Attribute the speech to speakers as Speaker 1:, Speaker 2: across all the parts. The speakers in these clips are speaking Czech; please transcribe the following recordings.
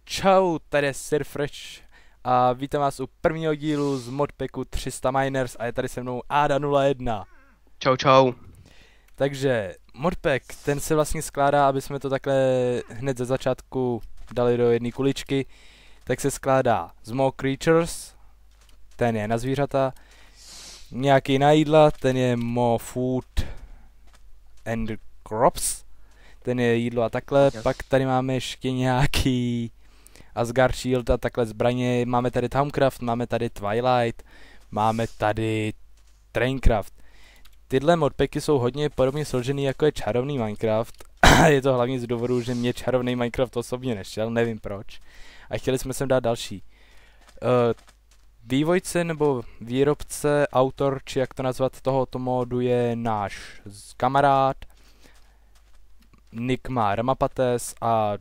Speaker 1: Čau, tady je Sir Fresh a vítám vás u prvního dílu z modpacku 300 Miners a je tady se mnou Ada01.
Speaker 2: Čau, čau.
Speaker 1: Takže modpack, ten se vlastně skládá, aby jsme to takhle hned ze začátku dali do jedné kuličky, tak se skládá z More Creatures, ten je na zvířata, nějaký na jídla, ten je More Food and Crops, ten je jídlo a takhle, pak tady máme ještě nějaký Asgard Shield a takhle zbraně, máme tady Thaumcraft, máme tady Twilight, máme tady Traincraft. Tyhle modpacky jsou hodně podobně složený jako je čarovný Minecraft a je to hlavně z důvodu, že mě čarovný Minecraft osobně nešel, nevím proč. A chtěli jsme sem dát další. Vývojce nebo výrobce, autor, či jak to nazvat, tohoto módu je náš kamarád. Nick má Ramapates a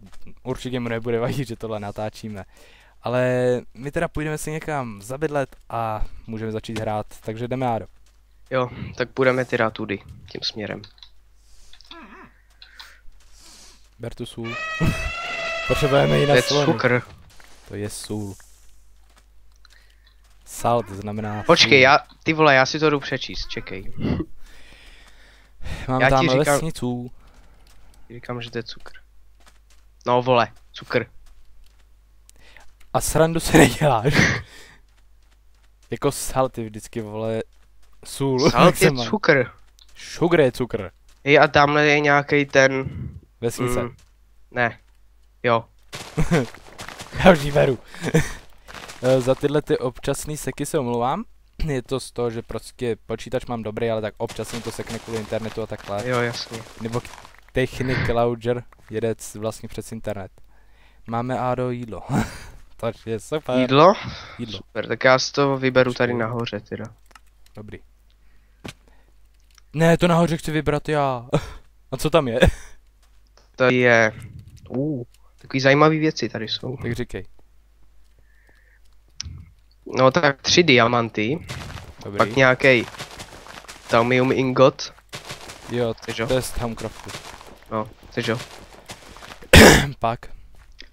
Speaker 1: určitě mu nebude vadit, že tohle natáčíme. Ale my teda půjdeme si někam zabydlet a můžeme začít hrát, takže jdeme, Ádo.
Speaker 2: Jo, tak půjdeme teda tudy, tím směrem.
Speaker 1: Ber tu sůl. Potřebujeme ji na
Speaker 2: To je
Speaker 1: slonu.
Speaker 2: cukr.
Speaker 1: To je sůl. Salt znamená
Speaker 2: Počkej, ty vole, já si to jdu přečíst, čekej.
Speaker 1: Máme
Speaker 2: já
Speaker 1: tam
Speaker 2: ti říkám-
Speaker 1: lesnicu.
Speaker 2: Říkám, že to je cukr. No vole, cukr.
Speaker 1: A srandu se neděláš. Jako salt je vždycky, vole, sůl.
Speaker 2: Salt je cukr.
Speaker 1: Sugar je cukr.
Speaker 2: Hej, a tamhle je nějaký ten...
Speaker 1: Vesnice.
Speaker 2: Ne. Jo.
Speaker 1: Já už ji beru. Za tyhle ty občasný seky se omlouvám. Je to z toho, že prostě počítač mám dobrý, ale tak občas mi to sekne kvůli internetu a takhle.
Speaker 2: Jo, jasně.
Speaker 1: Nebo Technic Launcher jede vlastně přes internet. Máme Ádo jídlo. To je super.
Speaker 2: Jídlo?
Speaker 1: Jídlo.
Speaker 2: Super, tak já si to vyberu tady nahoře teda.
Speaker 1: Dobrý. Ne, to nahoře chci vybrat já. A co tam je?
Speaker 2: To je... takový zajímavý věci tady jsou.
Speaker 1: Tak říkej.
Speaker 2: No tak 3 diamanty.
Speaker 1: Dobrý.
Speaker 2: Pak nějaký Thaumium ingot.
Speaker 1: Jo,
Speaker 2: Chceš ho?
Speaker 1: to je z Thaumcraftu.
Speaker 2: No, chceš jo?
Speaker 1: Pak.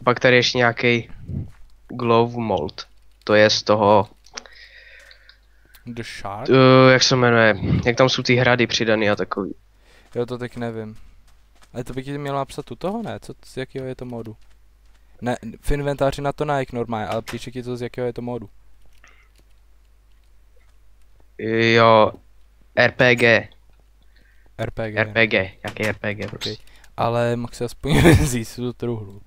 Speaker 2: Pak tady ještě nějaký Glove Mold. To je z toho,
Speaker 1: The Shark?
Speaker 2: jak se jmenuje, jak tam jsou ty hrady přidaný a takový.
Speaker 1: Jo, to teď nevím. Ale to by ti měla napsat u toho, ne? Co, z jakého je to módu? Ne, v inventáři na to najik normálně, ale píše ti to z jakého je to módu.
Speaker 2: Jo, RPG.
Speaker 1: RPG.
Speaker 2: RPG, jaký RPG prostě.
Speaker 1: Ale mohl si aspoň vzít tu truhlu.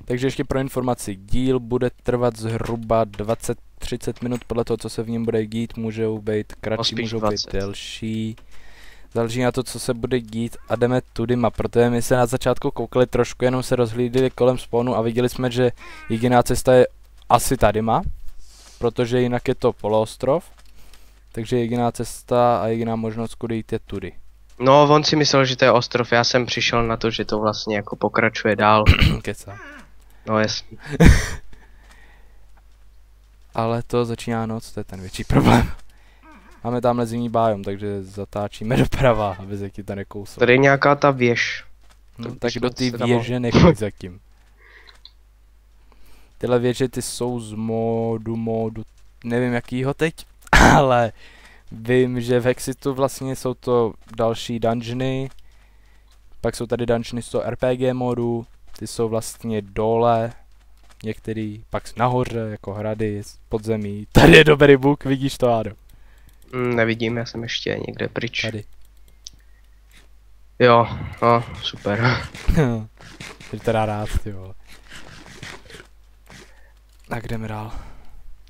Speaker 1: Takže ještě pro informaci, díl bude trvat zhruba 20-30 minut podle toho, co se v něm bude dít, můžou být kratší, můžou být delší. Záleží na to, co se bude dít a jdeme tudyma, protože my se na začátku koukali trošku, jenom se rozhlídli kolem spawnu a viděli jsme, že jediná cesta je asi tadyma, protože jinak je to poloostrov. Takže jediná cesta a jediná možnost, kudy jít, je tudy.
Speaker 2: No, on si myslel, že to je ostrov, já jsem přišel na to, že to vlastně jako pokračuje dál.
Speaker 1: Keca.
Speaker 2: No jasně.
Speaker 1: Ale to začíná noc, to je ten větší problém. Máme tamhle zimní bájom, takže zatáčíme doprava, aby se ti to nekouslo.
Speaker 2: Tady je nějaká ta věž.
Speaker 1: No, tak do té věže nechoď zatím. Tyhle věže ty jsou z módu, nevím jakýho teď, ale vím, že v Exitu vlastně jsou to další dungeony. Pak jsou tady dungeony z toho RPG módu, ty jsou vlastně dole, některý, pak nahoře, jako hrady, podzemí. Tady je dobrý buk, vidíš to, Ádo?
Speaker 2: Nevidím, já jsem ještě někde pryč.
Speaker 1: Tady.
Speaker 2: Jo, no, super.
Speaker 1: Teď teda rád, ty vole. Tak jdeme dál.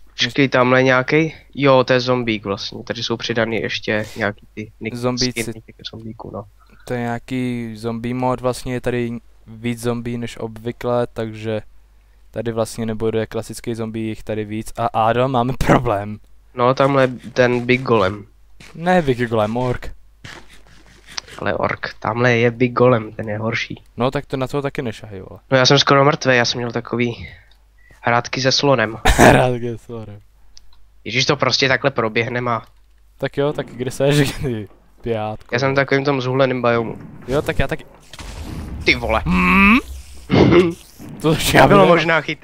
Speaker 2: Počkej, tamhle nějaký? Jo, to je zombík vlastně, tady jsou přidaný ještě nějaký ty
Speaker 1: Zombíci.
Speaker 2: skiny těch zombíků, no.
Speaker 1: To je nějaký zombie mod, vlastně je tady víc zombie než obvykle, takže tady vlastně nebude klasický zombie, jich tady víc. A Ádo, máme problém.
Speaker 2: No, tamhle ten Big Golem.
Speaker 1: Ne Big Golem, ork.
Speaker 2: Ale ork, tamhle je Big Golem, ten je horší.
Speaker 1: No tak to na to taky nešahy, vole.
Speaker 2: No já jsem skoro mrtvý, já jsem měl takový hrátky se slonem.
Speaker 1: Rád, kde sorry.
Speaker 2: Ježíš, to prostě takhle proběhnem a...
Speaker 1: Tak jo, tak kde seš, ty pětko.
Speaker 2: Já jsem v takovým tom zhuleným biomu.
Speaker 1: Jo, tak já taky.
Speaker 2: Ty vole.
Speaker 1: To já
Speaker 2: Bylo možná chyt.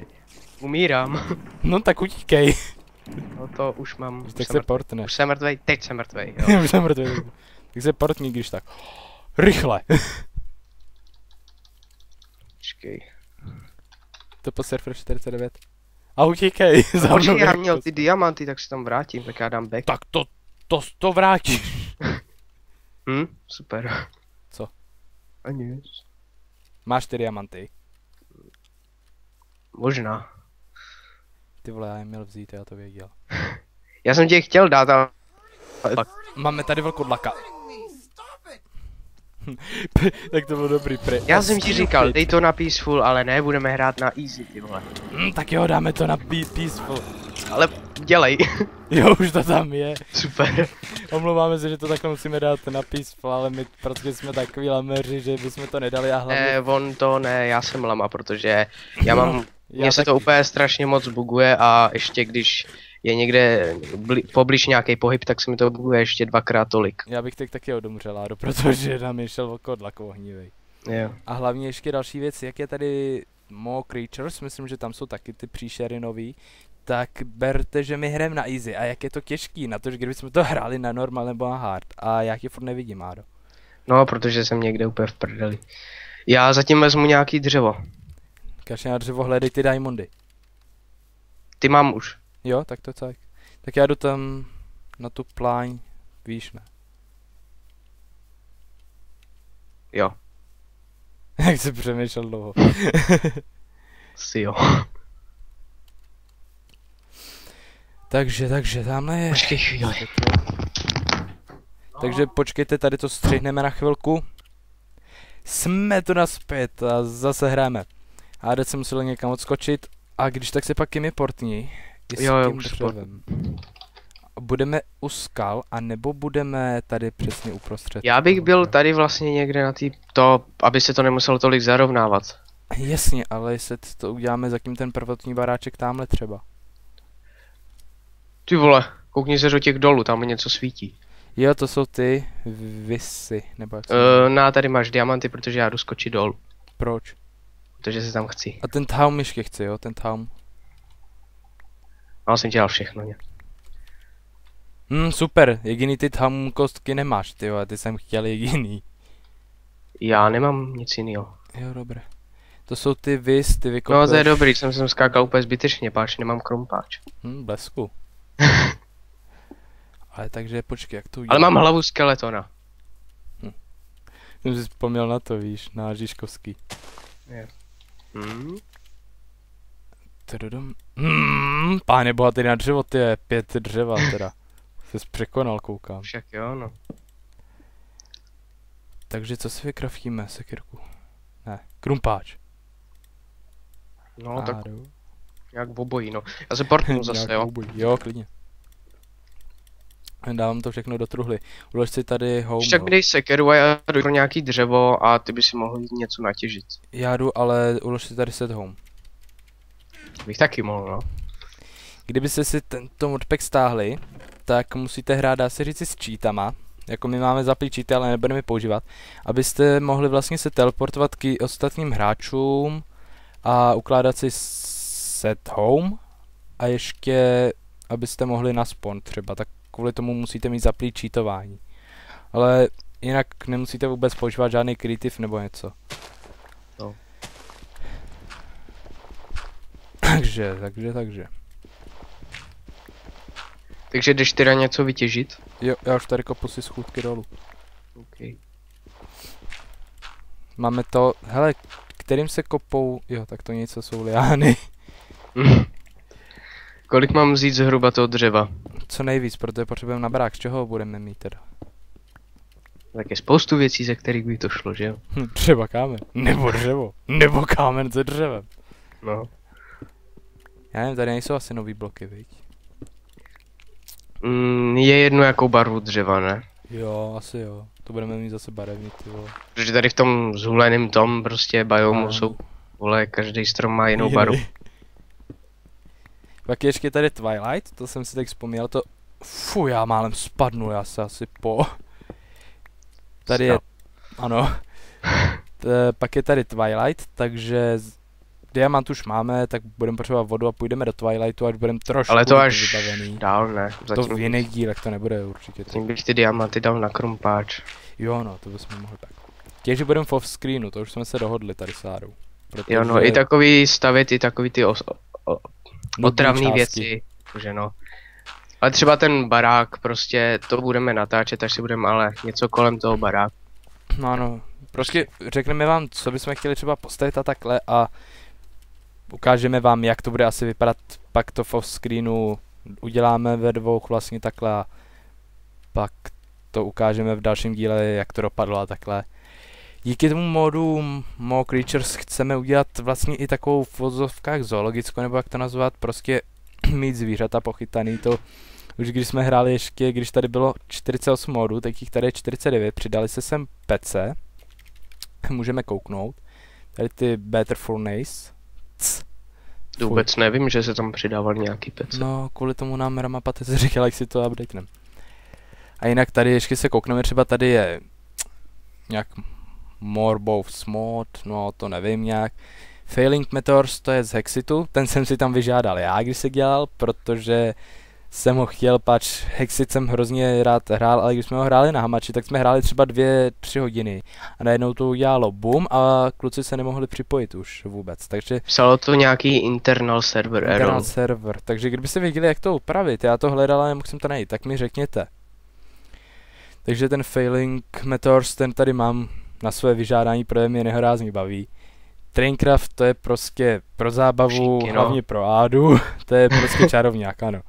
Speaker 2: Umírám.
Speaker 1: No tak utíkej.
Speaker 2: No to už mám.
Speaker 1: Tak se portne.
Speaker 2: Už jsem mrtvej, teď jsem mrtvej, jo.
Speaker 1: Už jsem mrtvý. Tak se portni, když tak. Rychle.
Speaker 2: Počkej.
Speaker 1: To po Surfer 49. A utíkej. Za mnou.
Speaker 2: Počkej, já měl ty diamanty, tak se tam vrátím, tak já dám back.
Speaker 1: Tak to vrátíš.
Speaker 2: Super.
Speaker 1: Co?
Speaker 2: A nic.
Speaker 1: Máš ty diamanty.
Speaker 2: Možná.
Speaker 1: Ty vole, já je měl vzít, já to věděl.
Speaker 2: Já jsem tě chtěl dát, ale...
Speaker 1: Máme tady velkodlaka. Tak to bylo dobrý
Speaker 2: Já jsem ti říkal, dej to na peaceful, ale ne, budeme hrát na easy, ty vole.
Speaker 1: Tak jo, dáme to na peaceful.
Speaker 2: Ale dělej.
Speaker 1: Jo, už to tam je.
Speaker 2: Super.
Speaker 1: Omlouváme se, že to takhle musíme dát na peaceful, ale my prostě jsme takový lameři, že bychom to nedali a hlavně...
Speaker 2: On to ne, já jsem lama, protože já mám... Mně se to úplně strašně moc buguje a ještě když je někde poblíž nějaký pohyb, tak se mi to buguje ještě dvakrát tolik.
Speaker 1: Já bych teď taky odumřel, Ádo, protože nám je šel velkodlak ohnivej.
Speaker 2: Jo.
Speaker 1: A hlavně ještě další věc, jak je tady More Creatures, myslím, že tam jsou taky ty příšery nový, tak berte, že my hrajeme na easy a jak je to těžký, na to, že kdybychom to hráli na normal nebo na hard a já tě furt nevidím, Ádo.
Speaker 2: No, protože jsem někde úplně v prdeli. Já zatím vezmu nějaký dřevo.
Speaker 1: Kaž na dřevo, hledej ty diamondy.
Speaker 2: Ty mám už.
Speaker 1: Jo, tak to tak. Tak já jdu tam na tu pláň, víš, ne?
Speaker 2: Jo.
Speaker 1: Jak jsi přemýšlel dlouho.
Speaker 2: Si jo.
Speaker 1: takže tamhle je.
Speaker 2: Počkej chvíli.
Speaker 1: Takže počkejte, tady to střihneme na chvilku. Jsme tu naspět a zase hrajeme. A teď jsem musel někam odskočit a když tak se pak jim je portní.
Speaker 2: Jo,
Speaker 1: tím dřevem. Budeme u skal, anebo budeme tady přesně uprostřed?
Speaker 2: Já bych byl tady vlastně někde na to, aby se to nemuselo tolik zarovnávat.
Speaker 1: Jasně, ale jestli to uděláme zatím ten prvotní baráček tamhle třeba.
Speaker 2: Ty vole, koukni se do těch dolů, tam něco svítí.
Speaker 1: Jo, to jsou ty visy, nebo jak
Speaker 2: Tady máš diamanty, protože já jdu skočit dolů.
Speaker 1: Proč?
Speaker 2: Protože se tam chci.
Speaker 1: A ten taum ještě chci, jo, ten taum.
Speaker 2: No, jsem dělal všechno, ne?
Speaker 1: Super, jediný ty taum kostky nemáš, ty jo, a ty jsem chtěl jediný.
Speaker 2: Já nemám nic jiného.
Speaker 1: Jo, dobré. To jsou ty vis, ty vykopeš.
Speaker 2: No, to je dobrý, jsem skákal úplně zbytečně, páč, nemám krompáč.
Speaker 1: Blesku. Ale takže počkej, jak to udělám?
Speaker 2: Ale mám hlavu skeletona.
Speaker 1: Jsem si vzpomněl na to, víš, na Žižkovský.
Speaker 2: Je.
Speaker 1: Páne boha, ty na dřevo, ty je 5 dřeva teda. Jsi překonal, koukám.
Speaker 2: Však jo, no.
Speaker 1: Takže co si vykraftíme, sekirku? Ne, krumpáč.
Speaker 2: No, tak nějak v obojí, no. Já se portnu zase, jo.
Speaker 1: Jo, klidně. Dávám to všechno do truhly. Ulož si tady home.
Speaker 2: Ještě tak mi dej sekeru a já jdu pro nějaký dřevo a ty by si mohl jít něco natěžit.
Speaker 1: Já jdu, ale ulož si tady set home.
Speaker 2: Bych taky mohl, no.
Speaker 1: Kdybyste si tento modpack stáhli, tak musíte hrát, dá se říci, s cheatama. Jako my máme zaplý cheaty, ale nebudeme je používat. Abyste mohli vlastně se teleportovat k ostatním hráčům a ukládat si set home. A ještě, abyste mohli na spawn třeba, tak kvůli tomu musíte mít zaplý cheatování. Ale jinak nemusíte vůbec používat žádný creative nebo něco.
Speaker 2: No.
Speaker 1: Takže.
Speaker 2: Takže jdeš teda něco vytěžit?
Speaker 1: Jo, já už tady kopu si schůdky dolů.
Speaker 2: Okay.
Speaker 1: Máme to, hele, kterým se kopou, jo, tak to něco jsou liány.
Speaker 2: Kolik mám vzít zhruba toho dřeva?
Speaker 1: Co nejvíc, protože potřebujeme na barák, z čeho ho budeme mít teda?
Speaker 2: Tak je spoustu věcí, ze kterých by to šlo, že jo?
Speaker 1: Třeba kámen, nebo dřevo, nebo kámen se dřevem.
Speaker 2: No.
Speaker 1: Já nevím, tady nejsou asi nový bloky, viď?
Speaker 2: Je jedno jakou barvu dřeva, ne?
Speaker 1: Jo, asi jo. To budeme mít zase barevný, ty vole.
Speaker 2: Protože tady v tom zhuleném tom prostě biomu jsou, vole, každý strom má jinou barvu.
Speaker 1: Pak ještě tady Twilight, to jsem si tak vzpomněl, to... Fuj, já málem spadnu, já se asi po... Tady je... Ano. Pak je tady Twilight, takže diamant už máme, tak budeme potřebovat vodu a půjdeme do Twilightu, až budeme trošku
Speaker 2: Ale to až
Speaker 1: vybavený.
Speaker 2: dál ne.
Speaker 1: To v jiných dílech to nebude určitě.
Speaker 2: Zatím bych ty diamanty dal na krumpáč.
Speaker 1: Jo no, to bychom mohli tak. Těže budeme v off-screenu, to už jsme se dohodli tady s Árou. Protože...
Speaker 2: Jo no, i takový stavět, i takový ty otravný věci, že no. Ale třeba ten barák, prostě to budeme natáčet, až si budeme ale něco kolem toho baráku.
Speaker 1: No ano, prostě řekneme vám, co bychom chtěli třeba postavit a takhle a ukážeme vám, jak to bude asi vypadat, pak to v off-screenu uděláme ve dvou vlastně takhle a pak to ukážeme v dalším díle, jak to dopadlo a takhle. Díky tomu modu More Creatures chceme udělat vlastně i takovou v vozovkách zoologickou, nebo jak to nazvat, prostě mít zvířata pochytaný, to už když jsme hráli ještě, když tady bylo 48 modů, tak jich tady je 49, přidali se sem pece, můžeme kouknout, tady ty Better Furnace.
Speaker 2: Vůbec nevím, že se tam přidával nějaký pece.
Speaker 1: No, kvůli tomu nám Rama Patece říkala, jak si to updatenem. A jinak tady ještě se koukneme, třeba tady je nějak Morbous mod, no to nevím nějak. Failing Meteors, to je z Hexitu, ten jsem si tam vyžádal já, když se dělal, protože jsem ho chtěl, pač Hexit jsem hrozně rád hrál, ale když jsme ho hráli na hamači, tak jsme hráli třeba 2-3 hodiny a najednou to udělalo boom a kluci se nemohli připojit už vůbec, takže...
Speaker 2: Psalo to nějaký internal server error.
Speaker 1: Internal server, takže kdybyste věděli, jak to upravit, já to hledal, ale nemohl jsem to najít, tak mi řekněte. Takže ten Failing Meteors, ten tady mám na své vyžádání, protože mě nehorázně baví. Traincraft, to je prostě pro zábavu,
Speaker 2: Všiky,
Speaker 1: hlavně pro Ádu, to je prostě čarovňák, ano.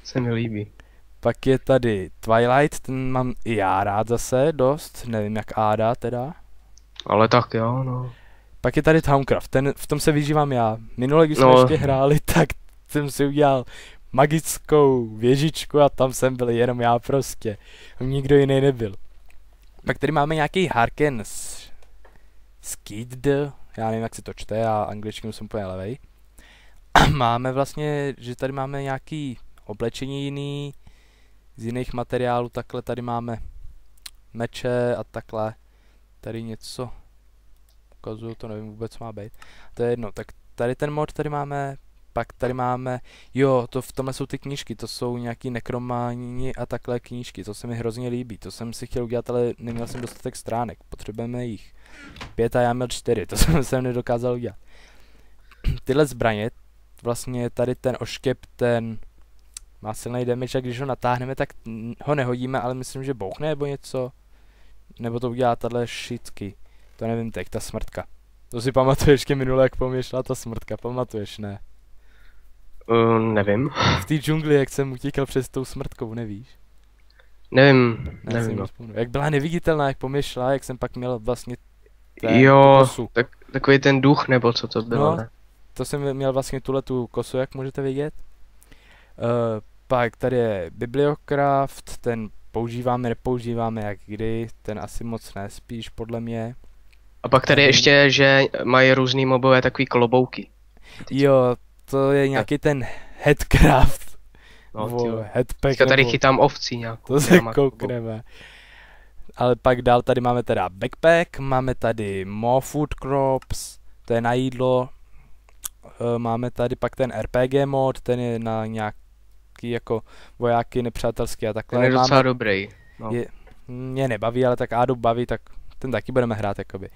Speaker 2: Se mi líbí.
Speaker 1: Pak je tady Twilight, ten mám i já rád zase dost, nevím jak Áda teda.
Speaker 2: Ale tak jo, no.
Speaker 1: Pak je tady Towncraft, ten, v tom se vyžívám já. Minule, když jsme ještě hráli, tak jsem si udělal magickou věžičku a tam jsem byl jenom já prostě. Nikdo jiný nebyl. Pak tady máme nějaký Harken Skid, já nevím jak se to čte, já angličtinu jsem úplně levej. Máme vlastně, že tady máme nějaký oblečení jiný, z jiných materiálů, takhle tady máme meče a takhle. Tady něco ukazuju, to nevím vůbec co má být. To je jedno, tak tady ten mod tady máme, pak tady máme, jo, to v tomhle jsou ty knížky, to jsou nějaký nekrománi a takhle knížky, to se mi hrozně líbí, to jsem si chtěl udělat, ale neměl jsem dostatek stránek, potřebujeme jich 5 a já měl 4, to jsem nedokázal udělat. Tyhle zbraně, vlastně tady ten oškep, ten má silný damage a když ho natáhneme, tak ho nehodíme, ale myslím, že bouchne nebo něco, nebo to udělá tahle šitky, to nevím teď, ta smrtka. To si pamatuješ ještě minule, jak po mě šla ta smrtka, pamatuješ, ne?
Speaker 2: Nevím.
Speaker 1: V té džungli, jak jsem utíkal přes tou smrtkou, nevíš?
Speaker 2: Nevím.
Speaker 1: Jak byla neviditelná, jak po mě šla, jak jsem pak měl vlastně
Speaker 2: kosu. Takový ten duch, nebo co to bylo,
Speaker 1: no,
Speaker 2: ne?
Speaker 1: To jsem měl vlastně tu kosu, jak můžete vidět. Pak tady je Bibliocraft, ten používáme, nepoužíváme, jak kdy, ten asi moc ne, spíš podle mě.
Speaker 2: A pak tady ještě, že mají různý mobové takový klobouky.
Speaker 1: Jo, to je nějaký ten Headcraft.
Speaker 2: No,
Speaker 1: Headpack.
Speaker 2: Tady chytám ovcí nějakou.
Speaker 1: To se koukneme. Ale pak dál tady máme teda backpack, máme tady more food crops, to je na jídlo. Máme tady pak ten RPG mod, ten je na nějaký jako vojáky nepřátelský a takhle.
Speaker 2: Ten je docela dobrý. No.
Speaker 1: Mě nebaví, ale tak Ádu baví, tak ten taky budeme hrát jakoby.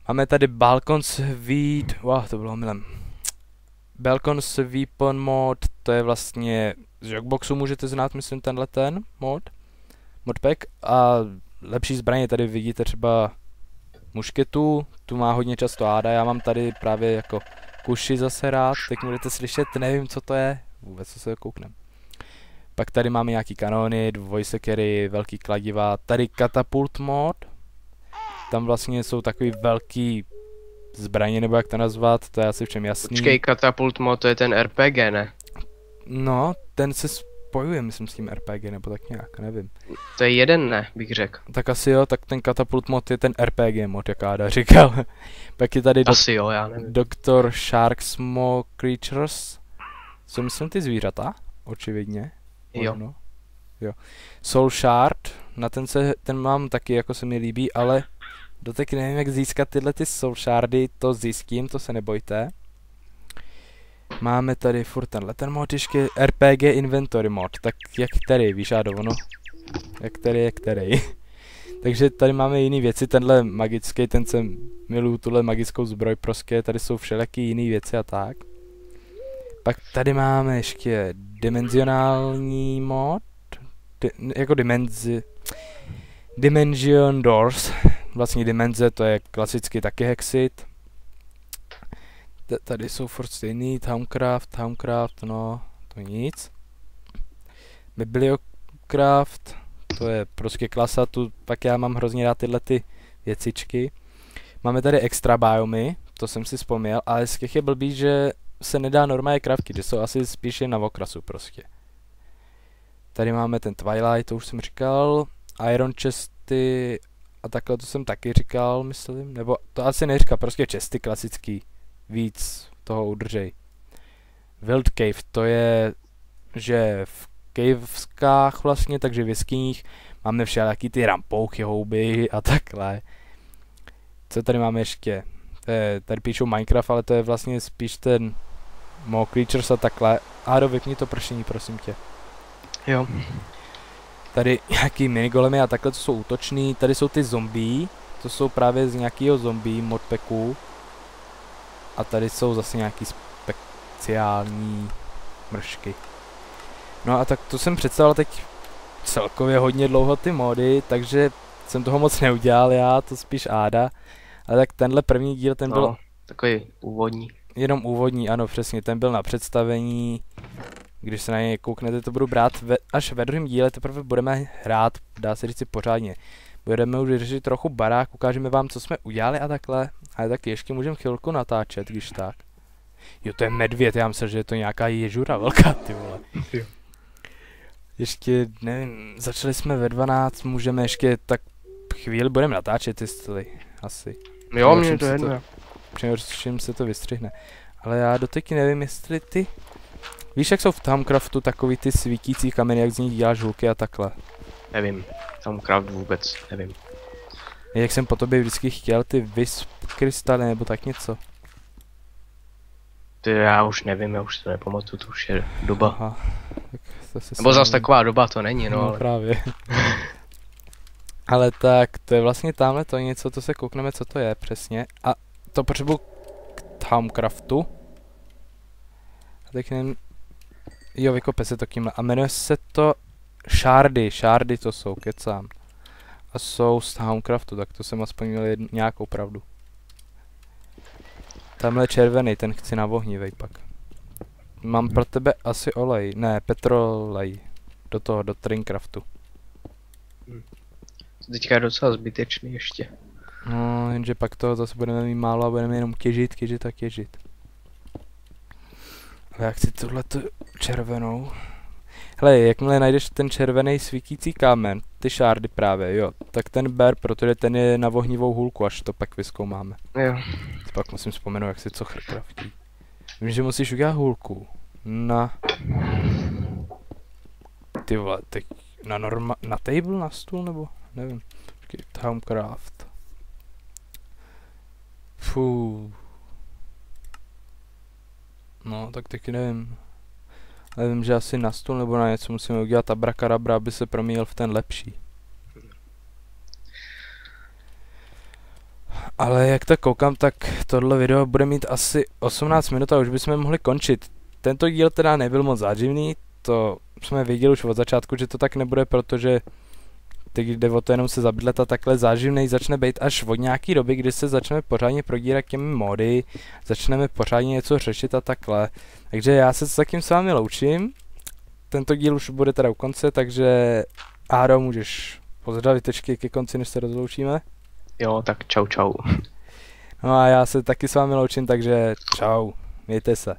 Speaker 1: Máme tady Balkons Weed, to bylo omylem. Balkons Weapon mod, to je vlastně z Jogboxu můžete znát, myslím, tenhle ten modpack. A lepší zbraně tady vidíte třeba mušketu, tu má hodně často Áda, já mám tady právě jako kuši zase rád, teď můžete slyšet, nevím co to je, vůbec co se kouknem. Pak tady máme nějaký kanony, dvojsekery, velký kladiva, tady katapult mod, tam vlastně jsou takový velký zbraně, nebo jak to nazvat, to je asi všem jasný.
Speaker 2: Počkej, katapult mod, to je ten RPG, ne?
Speaker 1: No, ten se spojuje, myslím, s tím RPG, nebo tak nějak, nevím.
Speaker 2: To je jeden, ne, bych řekl.
Speaker 1: Tak asi jo, tak ten katapult mod je ten RPG mod, jak Áda říkal. Pak je tady
Speaker 2: asi jo, já nevím.
Speaker 1: Dr. Sharks More Creatures. Jsou myslím ty zvířata, očividně.
Speaker 2: Jo.
Speaker 1: Soul Shard, na ten mám taky, jako se mi líbí, ale doteď nevím, jak získat tyhle ty soul shardy, to zjistím, to se nebojte. Máme tady furt ten mod ještě RPG Inventory mod, tak jak který, víš, ono? Jak který. Takže tady máme jiné věci, tenhle magický, ten jsem miluju, tuhle magickou zbroj prostě, tady jsou všelijaký jiné věci a tak. Pak tady máme ještě dimenzionální mod, jako Dimension Doors, vlastně dimenze, to je klasicky taky hexit. Tady jsou furt stejný, Towncraft, no, to nic. Bibliocraft, to je prostě klasa, tu pak já mám hrozně rád tyhle ty věcičky. Máme tady extra biomy, to jsem si vzpomněl, ale z těch je blbý, že se nedá normálně crafty, ty jsou asi spíše na okrasu prostě. Tady máme ten Twilight, to už jsem říkal, Iron chesty a takhle to jsem taky říkal, myslím, nebo to asi neříkal, prostě chesty klasický, víc toho udržej. Wild Cave, to je, že v caveskách vlastně, takže v jeskyních máme všelijaký ty rampouchy, houby a takhle. Co tady máme ještě? Tady píšou Minecraft, ale to je vlastně spíš ten More Creatures a takhle. Áro, vypni to pršení, prosím tě.
Speaker 2: Jo.
Speaker 1: Tady nějaký minigolemy a takhle, to jsou útočný. Tady jsou ty zombie, to jsou právě z nějakého zombie modpacku. A tady jsou zase nějaký speciální mršky. No a tak to jsem představil teď celkově hodně dlouho ty mody, takže jsem toho moc neudělal já, to spíš Áda. Ale tak tenhle první díl, ten byl...
Speaker 2: takový úvodní.
Speaker 1: Jenom úvodní, ano, přesně, ten byl na představení. Když se na něj kouknete, to budu brát až ve druhém díle, teprve budeme hrát, dá se říct pořádně. Budeme už řešit trochu barák, ukážeme vám, co jsme udělali a takhle. Ale tak ještě můžeme chvilku natáčet, když tak. Jo, to je medvěd, já myslím, že je to nějaká ježura velká, ty vole. Ještě, nevím, začali jsme ve 12, můžeme ještě tak chvíli budeme natáčet, jestli, asi.
Speaker 2: Jo, mě to jedno.
Speaker 1: Přinejmenším se to vystřihne. Ale já doteď nevím, jestli ty... Víš, jak jsou v Towncraftu takový ty svítící kameny, jak z nich děláš hluky a takhle?
Speaker 2: Nevím, Towncraft vůbec, nevím.
Speaker 1: Jak jsem po tobě vždycky chtěl ty wisp krystaly nebo tak něco.
Speaker 2: Ty, já už nevím, já už to nepamatuju, to už je doba.
Speaker 1: Aha, tak
Speaker 2: nebo zase taková doba to není, no.
Speaker 1: No ale... právě. Ale tak, to je vlastně tamhle to něco, to se koukneme, co to je přesně. A to potřebuji k Towncraftu. A teď nevím... Jo, vykope se to kýmhle. A jmenuje se to Shardy to jsou, kecám. A jsou z Towncraftu, tak to jsem aspoň měl nějakou pravdu. Tamhle červený, ten chci na ohnivej pak. Mám pro tebe asi olej, ne, petrolej. Do Trinecraftu.
Speaker 2: Teďka je docela zbytečný ještě.
Speaker 1: No, jenže pak toho zase budeme mít málo a budeme jenom těžit. Ale jak si tuhletu červenou... Hele, jakmile najdeš ten červený svítící kámen, ty shardy právě, jo, tak ten ber, protože ten je na ohnivou hůlku, až to pak vyzkoumáme.
Speaker 2: Jo.
Speaker 1: Pak musím vzpomenout, jak si co craftí. Vím, že musíš udělat hůlku. Ty vole, teď na table, na stůl, nebo? Nevím. Počkej, Towncraft. Fuuu. No, tak taky nevím. Ale vím, že asi na stůl nebo na něco musíme udělat abrakadabra, aby se promíjel v ten lepší. Ale jak tak koukám, tak tohle video bude mít asi 18 minut a už bychom mohli končit. Tento díl teda nebyl moc záživný, to jsme věděli už od začátku, že to tak nebude, protože teď jde o to jenom se zabydlet a takhle záživnej začne být až od nějaký doby, kdy se začneme pořádně prodírat těmi mody, začneme pořádně něco řešit a takhle. Takže já se s takým s vámi loučím. Tento díl už bude teda u konce, takže Áro, můžeš pozdravit tečky ke konci, než se rozloučíme.
Speaker 2: Jo, tak čau.
Speaker 1: No a já se taky s vámi loučím, takže čau, mějte se.